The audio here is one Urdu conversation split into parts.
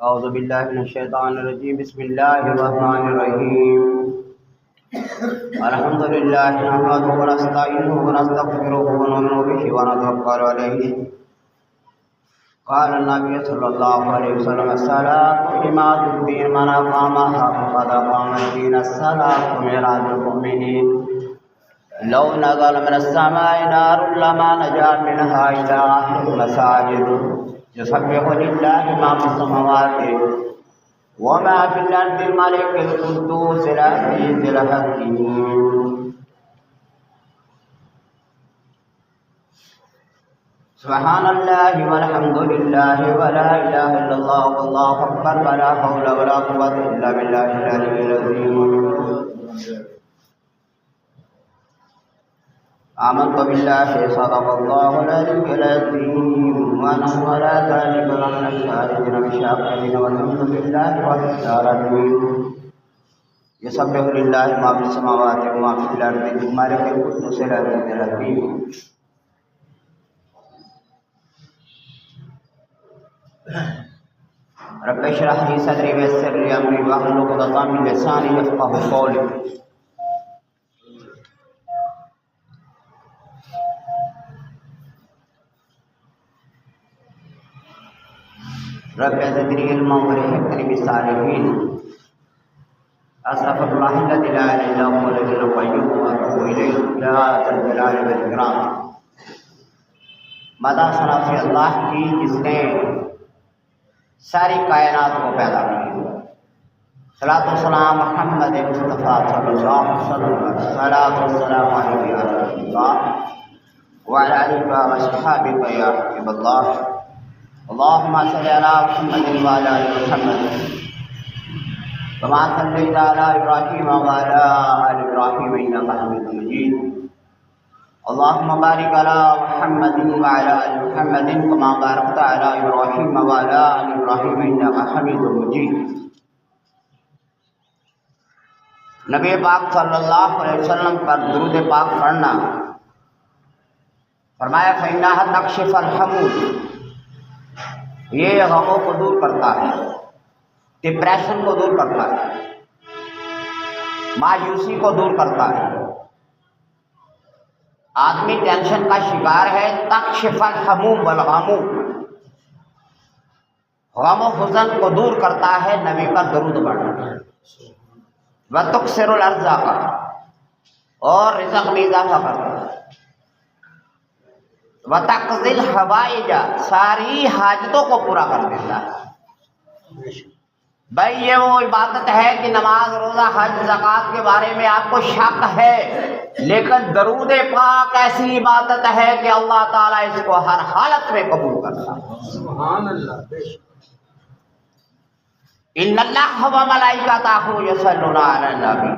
اعوذ باللہ من الشیطان الرجیم بسم اللہ الرحمن الرحیم الحمد للہ نحمدہ ونستعینہ ونستغفرہ ونؤمن بہ ونتوکل علیہ قال النبی صلی اللہ علیہ وسلم الصلاۃ عماد الدین من اقامها فقد اقام الدین الصلاۃ معراج المؤمنین لو نزل من السماء نار لما نجا منها الا اهل المساجد يسبح لله ما في السماوات وما في الأرض الملك القدوس العزيز الحكيم سبحان الله والحمد لله ولا إله إلا الله والله أكبر ولا حول ولا قوة إلا بالله العلي العظيم آمنت بالله صدق الله العلي العظيم ونحن على ذلك لمن الشاهدين والشاكرين والحمد لله رب العالمين يسبح لله ما في السماوات وما في الأرض الملك القدوس العزيز الحكيم رب اشرح لي صدري ويسر لي أمري واحلل عقدة من لساني يفقهوا قولي رب زدني علما والحقني بالصالحين استغفر الله الذي لا اله الا هو الحي القيوم واتوب اليه يا ذا الجلال والاكرام مدح ثنا سے اللہ کی جس نے ساری کائنات کو پیدا کیا صلاۃ و سلام محمد مصطفیٰ صلی اللہ علیہ وسلم صلاۃ و سلام علیہ یا رسول اللہ وعلى آلہ وصحبہ یا حبیب اللہ اللهم صل على محمد وعلى ال محمد كما صليت على ابراهيم وعلى ال ابراهيم انك حميد مجيد اللهم بارك على محمد وعلى ال محمد كما باركت على ابراهيم وعلى ال ابراهيم انك حميد مجيد نبی پاک صلی اللہ علیہ وسلم پر درود پاک پڑھنا فرمایا فإنها تكشف الحمود یہ غموں کو دور کرتا ہے ڈپریشن کو دور کرتا ہے مایوسی کو دور کرتا ہے آدمی ٹینشن کا شکار ہے تکشف الہموم والغم غم و حزن کو دور کرتا ہے نبی کا درود پڑھنا وتکثر الارزاق اور رزق میں اضافہ کرتا ہے وتقضی الحوائج ساری حاجتوں کو پورا کر دیتا ہے بھائی یہ وہ عبادت ہے کہ نماز روزہ حج زکوٰۃ کے بارے میں آپ کو شک ہے لیکن درود پاک ایسی عبادت ہے کہ اللہ تعالیٰ اس کو ہر حالت میں قبول کرتا ہے سبحان اللہ ان اللہ و ملائکتہ یصلون علی النبی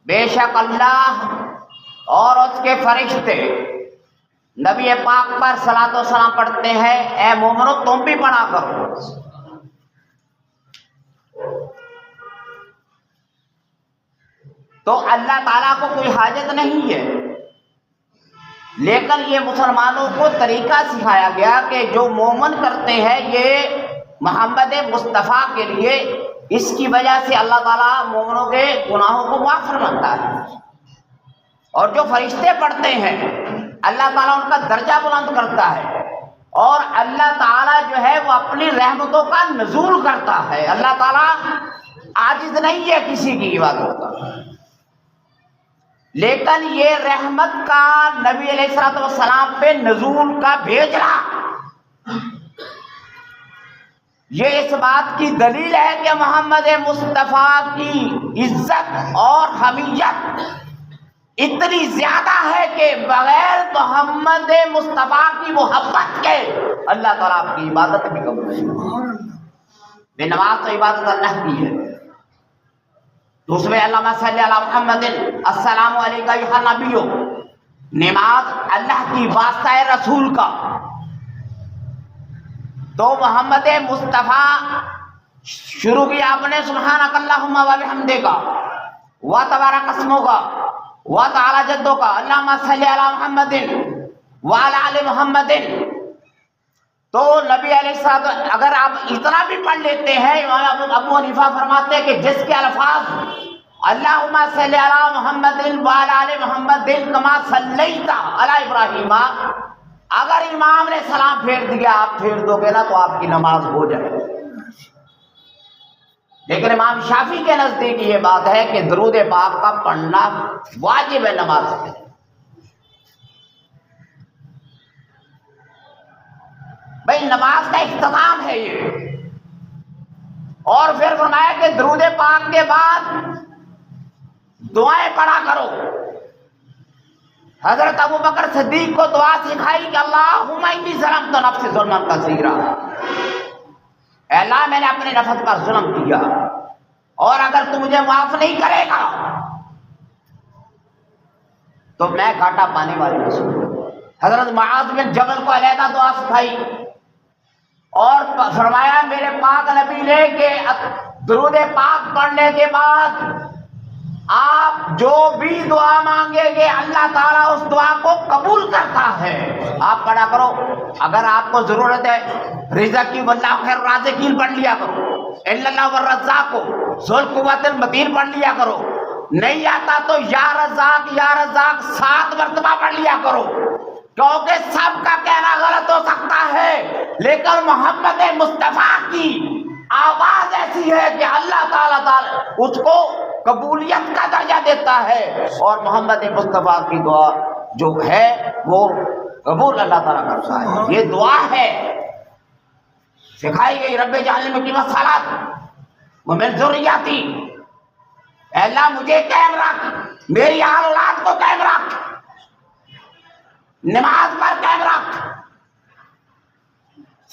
بے شک اللہ اور اس کے فرشتے نبی پاک پر صلاۃ و سلام پڑھتے ہیں اے مومنو تم بھی پڑھا کرو تو اللہ تعالیٰ کو کوئی حاجت نہیں ہے لیکن یہ مسلمانوں کو طریقہ سکھایا گیا کہ جو مومن کرتے ہیں یہ محمد مصطفیٰ کے لیے اس کی وجہ سے اللہ تعالیٰ مومنوں کے گناہوں کو معاف فرماتا ہے اور جو فرشتے پڑھتے ہیں اللہ تعالیٰ ان کا درجہ بلند کرتا ہے اور اللہ تعالیٰ جو ہے وہ اپنی رحمتوں کا نزول کرتا ہے اللہ تعالیٰ عاجز نہیں ہے کسی کی عبادت کا لیکن یہ رحمت کا نبی علیہ الصلوۃ والسلام پہ نزول کا بھیجنا یہ اس بات کی دلیل ہے کہ محمد مصطفیٰ کی عزت اور حمیت اتنی زیادہ ہے کہ بغیر محمد مصطفیٰ کی محبت کے اللہ تعالیٰ آپ کی عبادت بھی قبول نہیں بے نماز تو عبادت اللہ کی ہے دوسرے اللہم صلی علی محمد السلام علیکہ ایھا نبی نماز اللہ کی واسطہ رسول کا تو محمد مصطفیٰ شروع کیا آپ نے سبحانک اللہم و بحمدک و تبارک اسمک وتعالى جدو کا اللہم صلی علی محمد وعلی آل محمد تو نبی علیہ السلام اگر آپ اتنا بھی پڑھ لیتے ہیں، امام ابو حنیفہ فرماتے ہیں کہ جس کے الفاظ اللہم صلی علی محمد وعلی آل محمد کما صلیت علی ابراہیم، اگر امام نے سلام پھیر دیا آپ پھیر دو گے نا تو آپ کی نماز ہو جائے. لیکن امام شافعی کے نزدیک یہ بات ہے کہ درود پاک کا پڑھنا واجب ہے نماز میں. بھائی نماز کا اختتام ہے یہ. اور پھر فرمایا کہ درود پاک کے بعد دعائیں پڑھا کرو. حضرت ابو بکر صدیق کو دعا سکھائی کہ اللہم انی ظلمت نفسی ظلما کثیرا، اے اللہ میں نے اپنے نفس پر ظلم کیا اور اگر تو مجھے معاف نہیں کرے گا تو میں گھاٹا پانے والی ہوں. حضرت معاذ بن جبل کو علیحدہ دعا سکھائی اور فرمایا میرے پاک نبی نے کہ درود پاک پڑھنے کے بعد آپ جو بھی دعا مانگیں گے اللہ تعالیٰ اس دعا کو قبول کرتا ہے. آپ پڑھا کرو. اگر آپ کو ضرورت ہے رزق کی واللہ خیر الرازقین پڑھ لیا کرو، ان اللہ والرزاق ذو القوۃ المتین پڑھ لیا کرو. نہیں آتا تو یا رزاق 7 مرتبہ پڑھ لیا کرو، کیونکہ سب کا کہنا غلط ہو سکتا ہے لیکن محمد مصطفیٰ کی آواز ایسی ہے کہ اللہ تعالیٰ اس کو قبولیت کا درجہ دیتا ہے اور محمد مصطفیٰ کی دعا جو ہے وہ قبول اللہ تعالیٰ کرتا ہے. یہ دعا ہے سکھائی گئی. رب اجعلنی مقیم الصلاۃ ومن ذریتی، اے اللہ مجھے قائم رکھ، میری آل اولاد کو قائم رکھ، نماز پر قائم رکھ.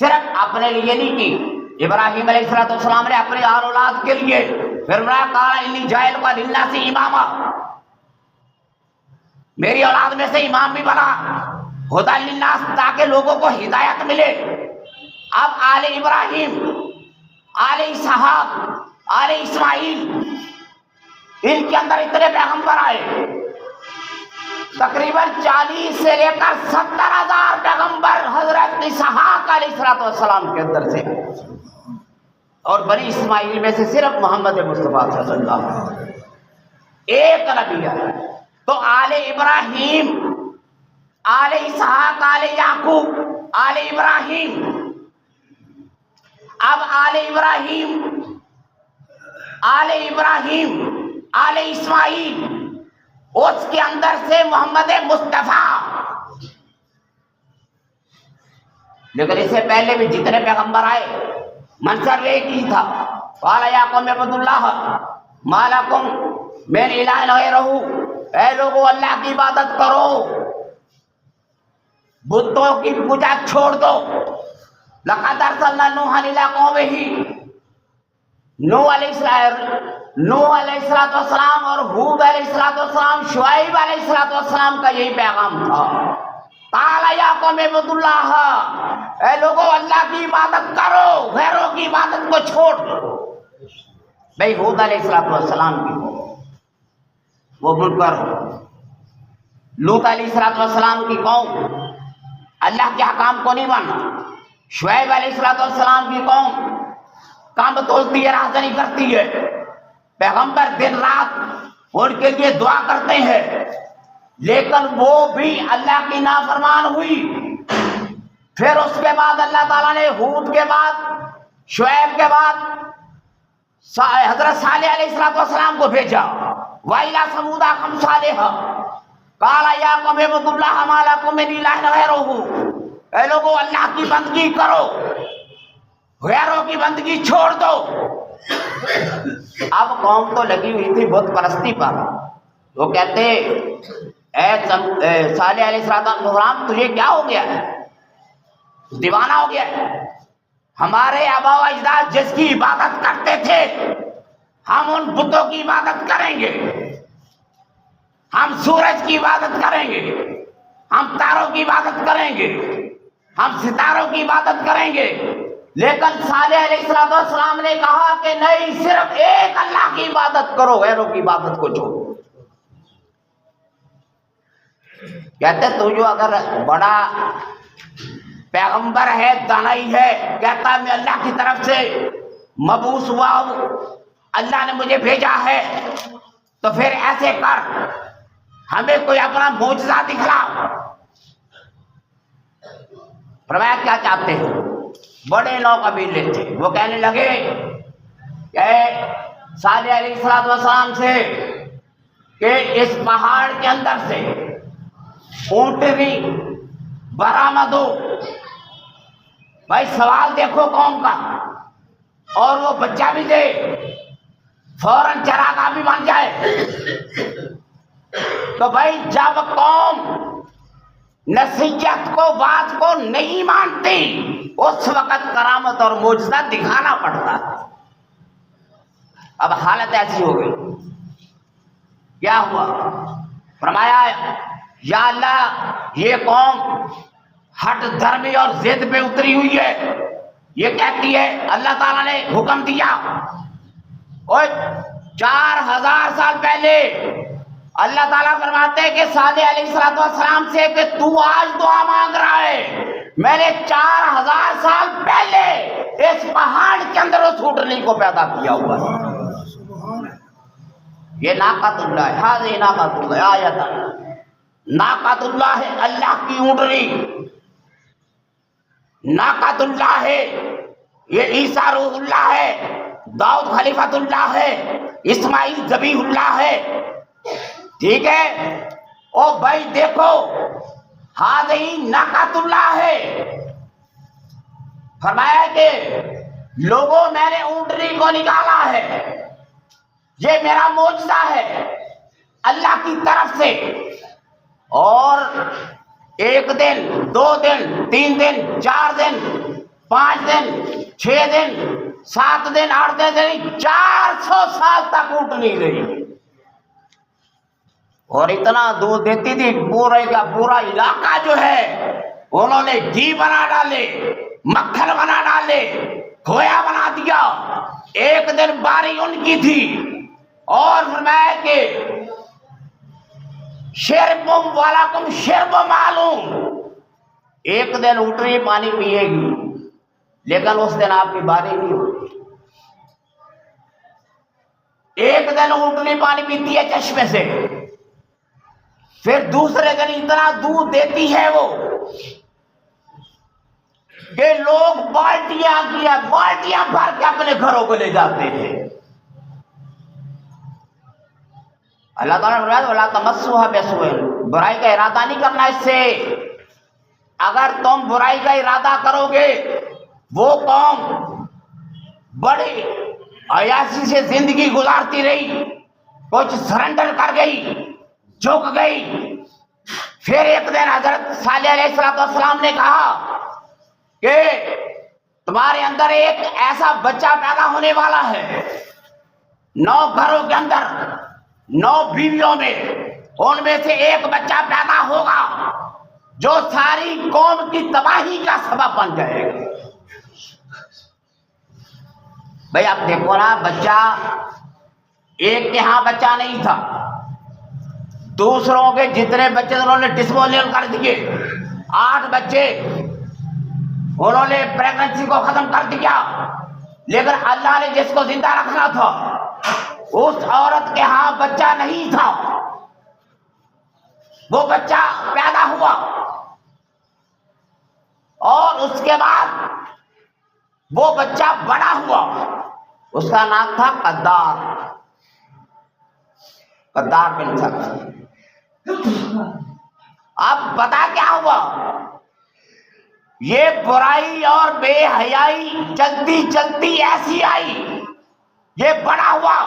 صرف اپنے لیے نہیں کی، ابراہیم علیہ السلام نے اپنے آل اولاد کے لیے فرمایا قال انی جاعلک للناس اماما، میری اولاد میں سے امام بھی بنا، ہدی للناس تاکہ لوگوں کو ہدایت ملے. اب آل ابراہیم، آل اسحاق، آل اسماعیل، ان کے اندر اتنے پیغمبر آئے، تقریباً 40 سے لے کر 70,000 پیغمبر حضرت اسحاق علیہ السلام کے اندر سے، اور بنی اسماعیل میں سے صرف محمد مصطفیٰ صلی اللہ علیہ وسلم ایک نبی ہے. تو آل ابراہیم، آل اسحاق، آل یعقوب، آل ابراہیم. اب آل ابراہیم، آل ابراہیم، آل اسماعیل، اس کے اندر سے محمد مصطفیٰ. لیکن اس سے پہلے بھی جتنے پیغمبر آئے منظر ایک ہی تھا. قال یا قوم اعبدوا اللہ ما لکم من الہ غیرہ، اے لوگو اللہ کی عبادت کرو، بتوں کی پوجا چھوڑ دو. لقد ارسلنا نوحا الی قومہ، نوح علیہ السلام اور ہود علیہ السلام، شعیب علیہ السلام کا یہی پیغام تھا. قال یا قوم اعبدوا اللہ، اے لوگوں اللہ کی عبادت کرو، غیروں کی عبادت کو چھوڑ دو. بھائی ہود علیہ السلام کی وہ منکر، لوط علیہ السلام کی قوم اللہ کے حکام کو نہیں مانا، شعیب علیہ السلام کی قوم کام توڑتی ہے، راہزنی کرتی ہے. پیغمبر دن رات ان کے لیے دعا کرتے ہیں لیکن وہ بھی اللہ کی نافرمان ہوئی. پھر اس کے بعد اللہ تعالیٰ نے ہود کے بعد، شعیب کے بعد حضرت صالح علیہ السلام کو بھیجا. وَإِلَىٰ ثَمُودَ أَخَاهُمْ صَالِحًا قَالَ يَا قَوْمِ اعْبُدُوا اللَّهَ مَا لَكُم مِّنْ إِلَٰهٍ غَيْرُهُ، اے لوگوں اللہ کی بندگی کرو، غیروں کی بندگی چھوڑ دو. اب قوم تو لگی ہوئی تھی بت پرستی پر. وہ کہتے اے صالح علیہ السلام تجھے کیا ہو گیا ہے، دیوانہ ہو گیا ہے؟ ہمارے آبا و اجداد جس کی عبادت کرتے تھے ہم ان بتوں کی عبادت کریں گے، ہم سورج کی عبادت کریں گے، ہم تاروں کی عبادت کریں گے، ہم ستاروں کی عبادت کریں گے. لیکن صالح علیہ السلام نے کہا کہ نہیں، صرف ایک اللہ کی عبادت کرو، غیروں کی عبادت کو چھوڑو. کہتے تو جو اگر بڑا پیغمبر ہے، دانائی ہے، کہتا میں اللہ کی طرف سے مبعوث ہوا ہوں، اللہ نے مجھے بھیجا ہے، تو پھر ایسے کر، ہمیں کوئی اپنا معجزہ دکھلا۔ فرمایا کیا چاہتے ہو؟ بڑے 9 قبیلے تھے، وہ کہنے لگے کہ صالح علیہ السلام سے کہ اس پہاڑ کے اندر سے اونٹنی برآمد ہو۔ بھائی سوال دیکھو قوم کا، اور وہ بچہ بھی دے، فوراً چراگاہ بھی بن جائے۔ تو بھائی جب قوم نصیحت کو، بات کو نہیں مانتی، اس وقت کرامت اور معجزہ دکھانا پڑتا ہے۔ اب حالت ایسی ہو گئی، کیا ہوا؟ فرمایا یا اللہ یہ قوم ہٹ دھرمی اور ضد پہ اتری ہوئی ہے، یہ کہتی ہے اللہ تعالیٰ نے حکم دیا، اور 4000 سال پہلے اللہ تعالیٰ فرماتے ہیں کہ صالح علیہ السلام سے کہ تو آج دعا مانگ رہا ہے، میں نے 4000 سال پہلے اس پہاڑ کے اندر اس اونٹنی کو پیدا کیا ہوا ہے۔ یہ ناقۃ اللہ ہے، ہذہ ناقۃ اللہ آیت، ناقۃ اللہ ہے اللہ کی اونٹنی، ناقۃ اللہ ہے، یہ عیسیٰ روح اللہ ہے، داؤد خلیفۃ اللہ ہے، اسماعیل ذبیح اللہ ہے، ٹھیک ہے۔ او بھائی دیکھو ہذہ ناقۃ اللہ ہے۔ فرمایا کہ لوگوں میں نے اونٹنی کو نکالا ہے، یہ میرا معجزہ ہے اللہ کی طرف سے، اور 1 دن 2 دن 3 دن 4 دن 5 دن 6 دن 7 دن 8 دن 400 سال تک اونٹ نہیں گئی، اور اتنا دودھ دیتی تھی پورے کا پورا علاقہ جو ہے انہوں نے گھی بنا ڈالے، مکھن بنا ڈالے، کھویا بنا دیا۔ 1 دن باری ان کی تھی، اور فرمایا کہ شربم والاکم شرب معلوم، 1 دن اونٹنی پانی پیے گی لیکن اس دن آپ کی باری نہیں ہوگی۔ 1 دن اونٹنی پانی پیتی ہے چشمے سے، پھر دوسرے دن اتنا دودھ دیتی ہے وہ کہ لوگ بالٹیاں بھر کے اپنے گھروں کو لے جاتے ہیں۔ اللہ تعالیٰ نے فرمایا وَلَا تَمَسُّوهَا بِسُوءٍ، برائی کا ارادہ نہیں کرنا اس سے۔ اگر تم برائی کا ارادہ کرو گے، وہ قوم بڑی عیاشی سے زندگی گزارتی رہی، کچھ سرنڈر کر گئی، جھک گئی۔ پھر ایک دن حضرت صالح علیہ السلام نے کہا کہ تمہارے اندر ایک ایسا بچہ پیدا ہونے والا ہے، 9 گھروں کے اندر 9 بیویوں میں، ان میں سے ایک بچہ پیدا ہوگا جو ساری قوم کی تباہی کا سبب بن جائے گا۔ بھئی آپ دیکھو نا، بچہ ایک کے ہاں بچہ نہیں تھا، دوسروں کے جتنے بچے انہوں نے ڈسپوزل کر دیے، 8 بچے انہوں نے پریگننسی کو ختم کر دیا، لیکن اللہ نے جس کو زندہ رکھنا تھا اس عورت کے ہاں بچہ نہیں تھا، وہ بچہ پیدا ہوا، اور اس کے بعد وہ بچہ بڑا ہوا، اس کا نام تھا قدار بن سکت۔ اب پتا کیا ہوا، یہ برائی اور بے حیائی چلتی چلتی ایسی آئی، یہ بڑا ہوا،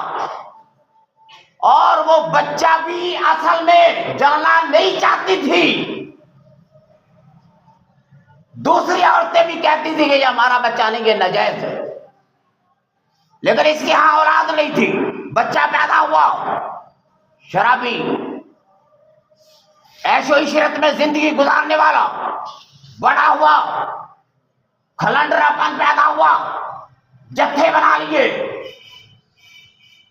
اور وہ بچہ بھی اصل میں جانا نہیں چاہتی تھی، دوسری عورتیں بھی کہتی تھی کہ یہ ہمارا بچہ نہیں، یہ ناجائز ہے، لیکن اس کی ہاں اولاد نہیں تھی۔ بچہ پیدا ہوا، شرابی، عیش و عشرت میں زندگی گزارنے والا، بڑا ہوا، کھلنڈرا پن پیدا ہوا، جتھے بنا لیے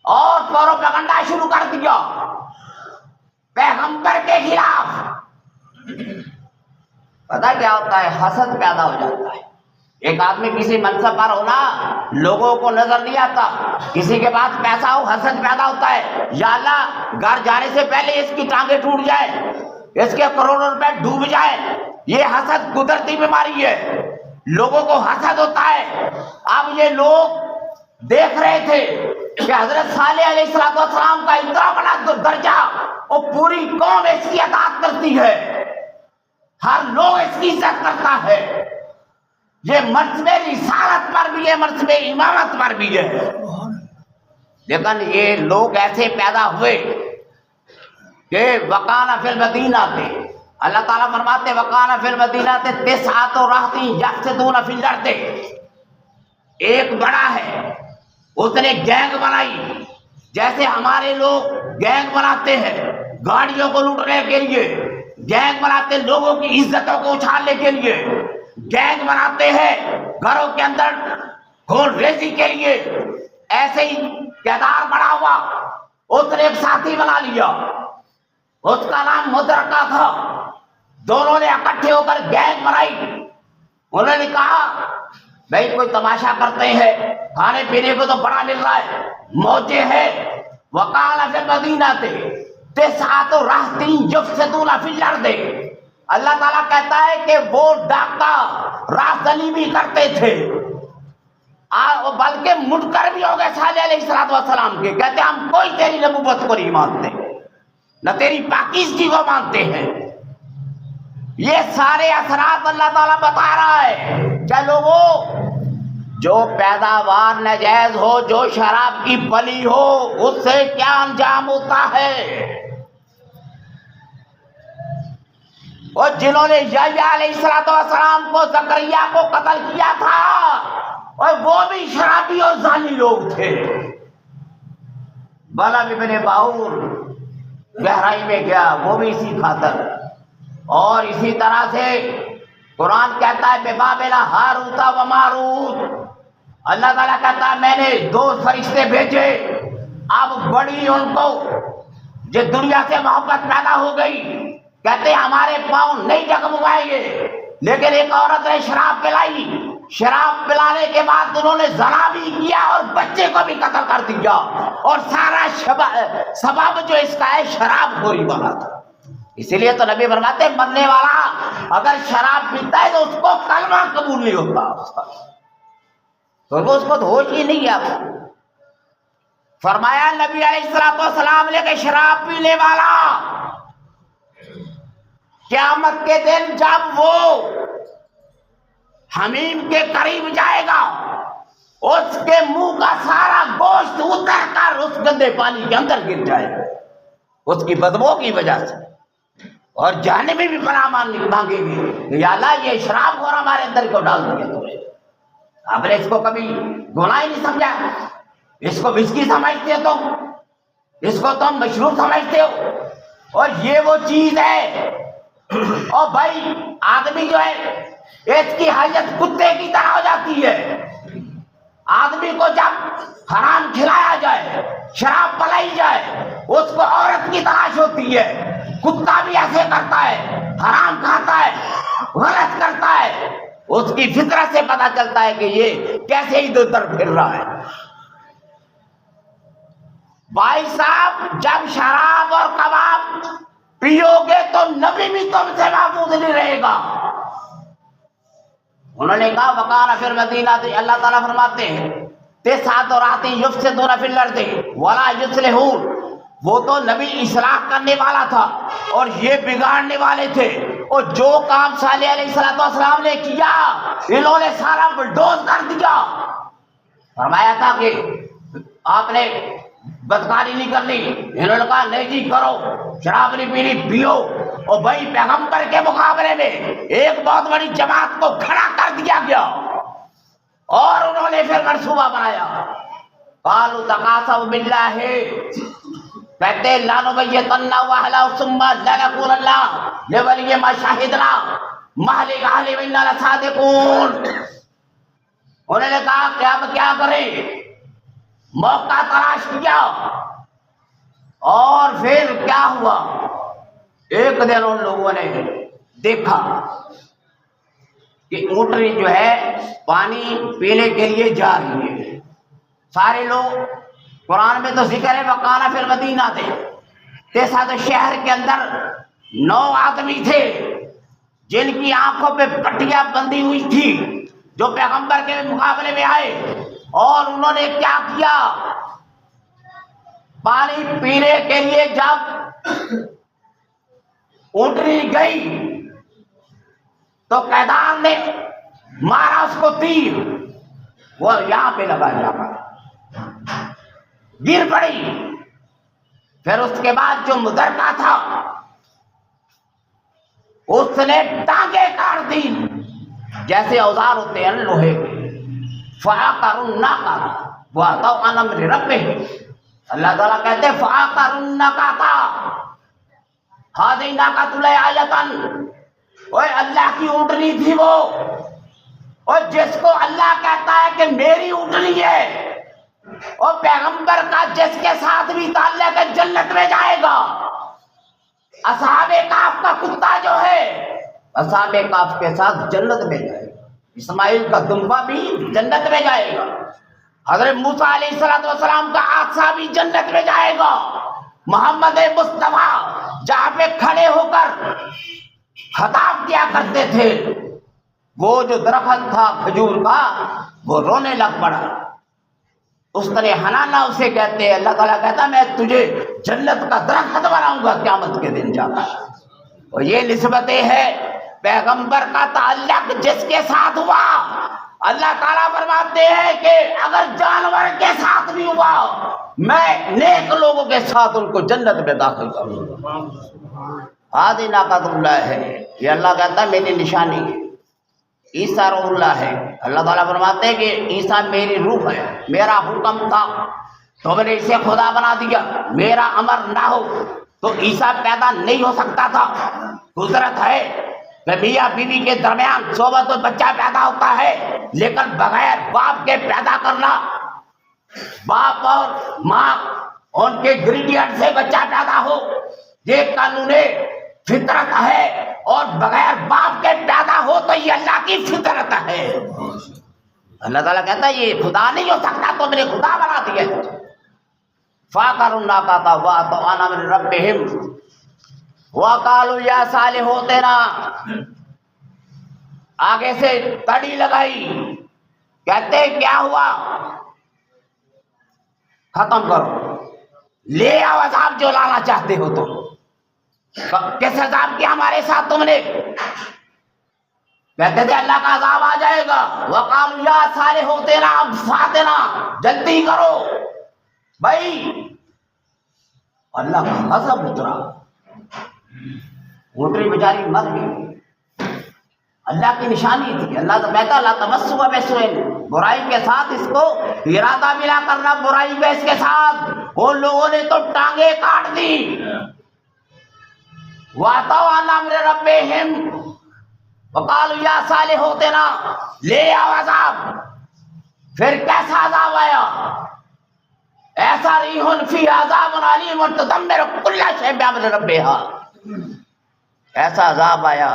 اور پروپیگنڈا شروع کر دیا پیغمبر کے خلاف۔ پتہ کیا ہوتا ہے، حسد پیدا ہو جاتا ہے، ایک آدمی کسی منصب پر ہونا لوگوں کو نظر نہیں آتا، کسی کے پاس پیسہ ہو حسد پیدا ہوتا ہے، یا اللہ گھر جانے سے پہلے اس کی ٹانگیں ٹوٹ جائے، اس کے کروڑوں روپے ڈوب جائے۔ یہ حسد قدرتی بیماری ہے، لوگوں کو حسد ہوتا ہے۔ اب یہ لوگ دیکھ رہے تھے کہ حضرت صالح علیہ السلام کا اتنا بڑا درجہ، اور پوری قوم اس کی اطاعت کرتی ہے، ہر لوگ اس کی عزت کرتا ہے، یہ مرتبہ رسالت پر بھی ہے، مرتبہ امامت پر بھی ہے۔ لیکن یہ لوگ ایسے پیدا ہوئے کہ وکان فی المدینہ تھے، اللہ تعالیٰ فرماتے وکان فی المدینہ تھے تسعۃ رہط یفسدون فی الارض، ایک بڑا ہے اس نے گینگ بنائی، جیسے ہمارے لوگ گینگ بناتے ہیں گاڑیوں کو لوٹنے کے لیے، گینگ بناتے لوگوں کی عزتوں کو اچھالنے کے لیے، گینگ بناتے ہیں گھروں کے اندر خون ریزی کے لیے، ایسے ہی کردار بڑا ہوا۔ اس نے ایک ساتھی بنا لیا، اس کا نام مدرکہ تھا، دونوں نے اکٹھے ہو کر گینگ بنائی۔ انہوں نے کہا بھائی کوئی تماشا کرتے ہیں، کھانے پینے کو تو بڑا مل رہا ہے، موجے ہیں۔ وقال فی المدینہ تسعۃ رہط یفسدون فی الارض، اللہ تعالیٰ کہتا ہے کہ وہ ڈاکہ رازدلی بھی کرتے تھے، بلکہ منکر بھی ہو گئے صالح علیہ السلام کے، کہتے ہم کوئی تیری نبوت کو نہیں مانتے، نہ تیری پاکیزگی کو مانتے ہیں۔ یہ سارے اثرات اللہ تعالیٰ بتا رہا ہے۔ کیا لوگوں، جو پیداوار ناجائز ہو، جو شراب کی پلی ہو، اس سے کیا انجام ہوتا ہے؟ اور جنہوں نے یحییٰ علیہ السلام کو، زکریا کو قتل کیا تھا، اور وہ بھی شرابی اور زانی لوگ تھے۔ بلعام ابن باور گہرائی میں گیا، وہ بھی اسی خاطر۔ اور اسی طرح سے قرآن کہتا ہے ببابل ہاروت و ماروت، اللہ تعالیٰ کہتا ہے میں نے 2 فرشتے بھیجے، اب بڑی ان کو جو دنیا سے محبت پیدا ہو گئی، کہتے ہمارے پاؤں نہیں ڈگمگائیں گے، لیکن ایک عورت نے شراب پلائی، شراب پلانے کے بعد انہوں نے زنا بھی کیا اور بچے کو بھی قتل کر دیا، اور سارا سبب جو اس کا ہے شراب خوری والا تھا۔ اسی لیے تو نبی فرماتے مرنے والا اگر شراب پیتا ہے تو اس کو کلمہ قبول نہیں ہوتا، تو اس کو ہوش ہی نہیں ہے۔ فرمایا نبی علیہ السلام نے کہ شراب پینے والا قیامت کے دن جب وہ حمیم کے قریب جائے گا، اس کے منہ کا سارا گوشت اتر کر اس گندے پانی کے اندر گر جائے گا اس کی بدبو کی وجہ سے، اور جہنم میں بھی پناہ مانگے گی، یا اللہ یہ شراب خور ہمارے اندر کو ڈال دیا تو نے، آپ نے اس کو کبھی گناہ ہی نہیں سمجھا، اس کو وسکی سمجھتے ہو تم، اس کو تم مشروب سمجھتے ہو، اور یہ وہ چیز ہے۔ اور بھائی آدمی جو ہے اس کی حیثیت کتے کی طرح ہو جاتی ہے، آدمی کو جب حرام کھلایا جائے، شراب پلائی جائے، اس کو عورت کی تلاش ہوتی ہے، کتا بھی ایسے کرتا ہے، حرام کھاتا ہے، غلط کرتا ہے، اس کی فطرت سے پتہ چلتا ہے کہ یہ کیسے ادھر ادھر پھر رہا ہے۔ بھائی صاحب جب شراب اور کباب پیو گے تو نبی بھی تم سے محفوظ نہیں رہے گا۔ انہوں نے کہا وقال فی المدینہ، اللہ تعالیٰ فرماتے ہیں تسعۃ رہط یفسدون فی الارض ولا یصلحون، وہ تو نبی اصلاح کرنے والا تھا اور یہ بگاڑنے والے تھے، اور جو کام صالح علیہ السلام نے کیا انہوں نے سارا بلڈوز کر دیا۔ فرمایا تھا کہ آپ نے بدکاری نہیں کرنی، انہوں نے کہا نہیں جی کرو، شراب نہیں پینی پیو، اور بھائی پیغمبر کے مقابلے میں ایک بہت بڑی جماعت کو کھڑا کر دیا گیا، اور انہوں نے پھر منصوبہ بنایا۔ قالوا تقاسموا باللہ، کہتے لنبیتنہ اہلہ ثم لنقولن لولی ما شہدنا مہلک اہلہ وانا لصادقون۔ انہوں نے کہا کہ اب کیا کریں، موقع تلاش کیا، اور پھر کیا ہوا، ایک دن ان لوگوں نے دیکھا کہ اونٹنی جو ہے پانی پینے کے لیے جا رہی ہے. سارے لوگ، قرآن میں تو ذکر ہے وقانا فی المدینہ تھے، تیسا تو شہر کے اندر 9 آدمی تھے جن کی آنکھوں پہ پٹیاں بندھی ہوئی تھی، جو پیغمبر کے مقابلے میں آئے، اور انہوں نے کیا کیا؟ پانی پینے کے لیے جب اونٹنی گئی تو قیدان نے مارا اس کو تیر، وہ یہاں پہ لگا جا کر گر پڑی. پھر اس کے بعد جو مدرکہ تھا اس نے ٹانگیں کاٹ دی، جیسے اوزار ہوتے ہیں لوہے کے. فعقروا الناقۃ واتوا عن امر ربہم، اللہ تعالیٰ کہتے ہیں فعقروا الناقۃ ہذہ ناقۃ اللہ آیۃ، اوے اللہ کی اونٹنی تھی وہ، اور جس کو اللہ کہتا ہے کہ میری اونٹنی ہے، اور پیغمبر کا جس کے ساتھ بھی تعلق ہے جنت میں جائے گا. اصحاب کہف کا کتا جو ہے اصحاب کہف کے ساتھ جنت میں جائے گا. اسماعیل کا دمبا بھی جنت میں جائے گا. حضرت موسیٰ علیہ السلام کا عاصا بھی جنت میں جائے گا. محمد مصطفیٰ جہاں پہ کھڑے ہو کر خطاب کیا کرتے تھے، وہ جو درخت تھا کھجور کا وہ رونے لگ پڑا. اس طرح حنانا اسے کہتے ہیں. اللہ تعالیٰ کہتا میں تجھے جنت کا درخت بناؤں گا قیامت کے دن جا کر. اور یہ نسبتیں ہے پیغمبر کا تعلق جس کے ساتھ ہوا. اللہ تعالیٰ فرماتے ہیں کہ اگر جانور کے ساتھ بھی ہوا میں نیک لوگوں کے ساتھ ان کو جنت میں داخل کروں گا. ہذہ ناقۃ اللہ ہے، یہ اللہ کہتا ہے میری نشانی ہے. عیسیٰ روح اللہ ہے، اللہ تعالیٰ فرماتے ہیں کہ عیسیٰ میری روح ہے، میرا حکم تھا تو میں نے اسے خدا بنا دیا، میرا امر نہ ہو تو عیسیٰ پیدا نہیں ہو سکتا تھا. قدرت ہے کہ میاں بیوی کے درمیان صحبت میں بچہ پیدا ہوتا ہے، لیکن بغیر باپ کے پیدا کرنا، باپ اور ماں ان کے گریڈینٹ سے بچہ پیدا ہو، یہ قانون فطرت ہے. اور بغیر باپ کے پیدا ہو تو یہ اللہ کی فطرت ہے. اللہ تعالیٰ کہتا ہے یہ خدا نہیں ہو سکتا تو میں نے خدا بنا دیا. فعقروا الناقۃ واتوا عن امر ربہم وقالوا یا صالح ائتنا، آگے سے تڑی لگائی، کہتے ہیں کیا ہوا؟ ختم کرو، لے آؤ عذاب جو لانا چاہتے ہو. تو کس عذاب کیا ہمارے ساتھ تم نے؟ کہتے تھے اللہ کا عذاب آ جائے گا. وقالوا یا صالح ائتنا فاتنا، جلدی کرو بھائی. اللہ کا غضب اترا، اونٹنی بیچاری مر گئی. اللہ کی نشانی تھی. اللہ تو کہتا لا تمسوا بسوء، برائی کے ساتھ اس کو ارادہ ملا کرنا برائی کا اس کے ساتھ. ان لوگوں نے تو ٹانگیں کاٹ دی. واتوا عن امر ربہم وقالوا یا صالح ائتنا، لے آؤ عذاب. پھر کیسا عذاب آیا؟ ایسا ریح فیہا عذاب علیم تدمر کل شیء بامر ربہا، ایسا عذاب آیا.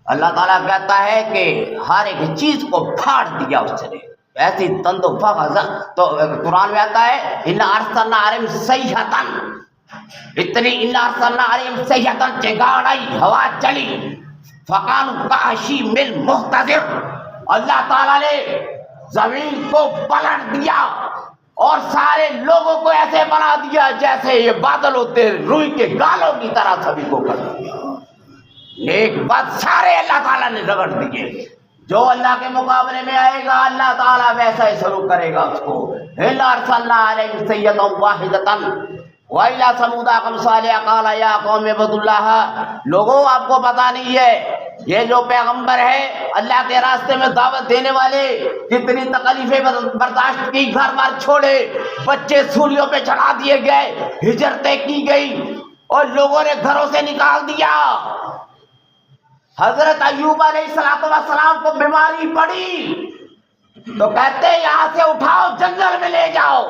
اللہ تعالیٰ کہتا ہے کہ ہر ایک چیز کو پھاڑ دیا اس نے، ایسی تند و فغض. تو قرآن میں آتا ہے انا ارسلنا علیہم صیحۃ، اتنی انا ارسلنا علیہم صیحۃ، چنگاڑ آئی، ہوا چلی، فکانوا کہشیم المحتضر. اللہ تعالیٰ نے زمین کو پلٹ دیا اور سارے لوگوں کو ایسے بنا دیا جیسے یہ بادل ہوتے ہیں، روئی کے گالوں کی طرح سبھی کو کر دیا. ایک بات سارے اللہ تعالیٰ نے رگڑ دیے. جو اللہ کے مقابلے میں آئے گا اللہ تعالیٰ ویسا ہی سلوک کرے گا اس کو. انا ارسلنا علیہم صیحۃ واحدۃ وإلی ثمود أخاهم صالحا قال یا قوم اعبدوا اللہ. لوگوں آپ کو پتہ نہیں ہے یہ جو پیغمبر ہے اللہ کے راستے میں دعوت دینے والے کتنی تکلیفیں برداشت کی، گھر بار چھوڑے، بچے سولیوں پہ چڑھا دیے گئے، ہجرتیں کی گئی اور لوگوں نے گھروں سے نکال دیا. حضرت ایوب علیہ السلام کو بیماری پڑی تو کہتے یہاں سے اٹھاؤ جنگل میں لے جاؤ.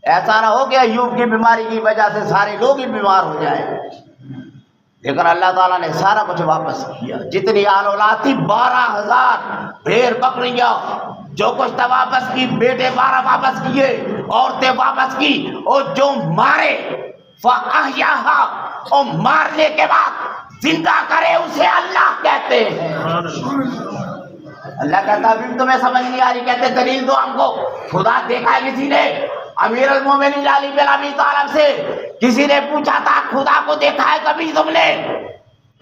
ایسا نہ ہو کہ ایوب کی بیماری کی وجہ سے سارے لوگ ہی بیمار ہو جائیں. لیکن اللہ تعالیٰ نے سارا کچھ واپس کیا. جتنی آل اولاد تھی 12,000 بھیڑ بکریاں جو کچھ تھا واپس کی. بیٹے 12 واپس کیے, عورتیں واپس کی. اور جو مارے فَأَحْيَاهَا, اور مارنے کے بعد زندہ کرے اسے اللہ کہتے ہیں. اللہ کہتا ابھی تمہیں سمجھ نہیں آ رہی, کہتے دلیل دو ہم کو. خدا دیکھا ہے کسی نے؟ امیر المومنین علی بن ابی طالب سے کسی نے پوچھا تھا خدا کو دیکھا ہے کبھی تم نے؟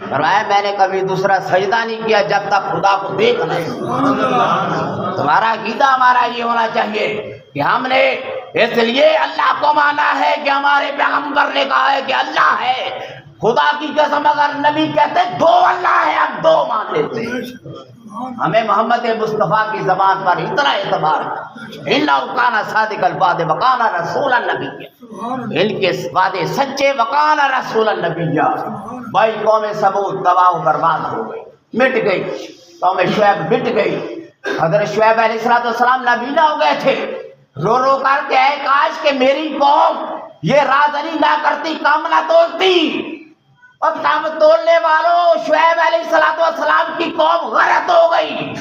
فرمایا میں نے کبھی دوسرا سجدہ نہیں کیا جب تک خدا کو دیکھ نہیں. تمہارا عقیدہ ہمارا یہ ہونا چاہیے کہ ہم نے اس لیے اللہ کو مانا ہے کہ ہمارے پیغمبر نے کہا ہے کہ اللہ ہے. خدا کی قسم اگر نبی کہتے 2 اللہ ہے ہم 2 مان لیتے. ہمیں محمد مصطفیٰ کی زبان پر اتنا اعتبار ہے, انہ کان صادق الوعد وکان رسول النبی, ان کے وعدے سچے, وکان رسول النبی. بھائی قوم ثمود تباہ و برباد ہو گئی, مٹ گئی. قوم شعیب مٹ گئی. حضرت شعیب علیہ السلام نابینا ہو گئے تھے. رو رو کر کے اے کاش کہ میری قوم یہ رازداری نہ کرتی, کام نہ توڑتی. اور کام توڑنے والوں شعیب علیہ السلام کی قوم غرق ہو گئی.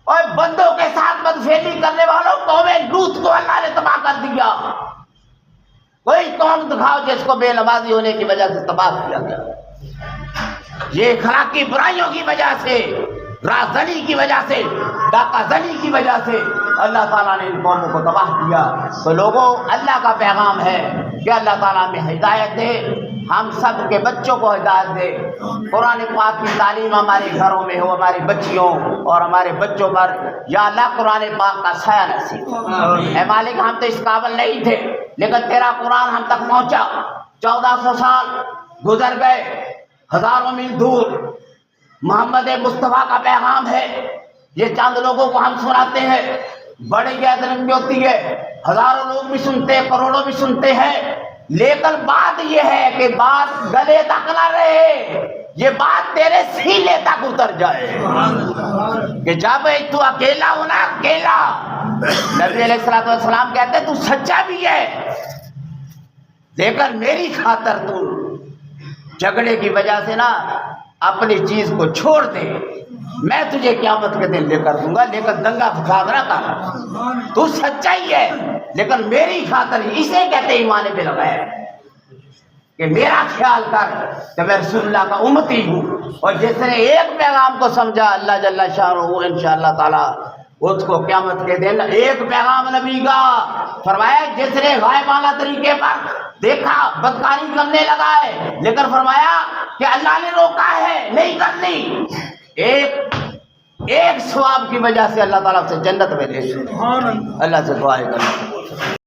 اور بندوں کے ساتھ بدفعلی کرنے والوں قوم لوط کو اللہ نے تباہ کر دیا. کوئی قوم دکھاؤ جس کو بے نمازی ہونے کی وجہ سے تباہ کیا گیا. یہ اخلاقی برائیوں کی وجہ سے, رازداری کی وجہ سے, ڈاکہ زنی کی وجہ سے اللہ تعالیٰ نے ان قوموں کو تباہ کیا. تو لوگوں اللہ کا پیغام ہے کہ اللہ تعالیٰ میں ہدایت دے, ہم سب کے بچوں کو ہدایت دے. قرآن پاک کی تعلیم ہمارے گھروں میں ہو, ہماری بچیوں اور ہمارے بچوں پر یا اللہ قرآن پاک کا سایہ نصیب. اے مالک ہم تو اس قابل نہیں تھے لیکن تیرا قرآن ہم تک پہنچا. 1400 سال گزر گئے, ہزاروں میل دور محمد مصطفیٰ کا پیغام ہے. یہ چند لوگوں کو ہم سناتے ہیں, بڑی گیدرنگ بھی ہوتی ہے, ہزاروں لوگ بھی سنتے ہیں, کروڑوں بھی سنتے ہیں. لیکن بات یہ ہے کہ بات گلے تک نہ رہے, یہ بات تیرے سینے تک اتر جائے کہ جب تو اکیلا ہو نا, اکیلا. نبی علیہ السلام کہتے تو سچا بھی ہے لیکن میری خاطر تو جھگڑے کی وجہ سے نا اپنی چیز کو چھوڑ دے, میں تجھے قیامت کے دن لے کر دوں گا, لیکن دنگا فساد نہ کر. تو سچائی ہے لیکن میری خاطر, اسے کہتے ایمان پہ لگایا کہ میرا خیال کر کہ میں رسول اللہ کا امتی ہوں. اور جس نے ایک پیغام کو سمجھا اللہ جل شانہ انشاءاللہ تعالی اس کو قیامت کے دن ایک پیغام نبی کا. فرمایا جس نے غائبانہ طریقے پر دیکھا بدکاری کرنے لگا ہے لیکن فرمایا کہ اللہ نے روکا ہے نہیں کرنی, ایک ثواب کی وجہ سے اللہ تعالیٰ سے جنت میں لے. اللہ سے دعا ہے.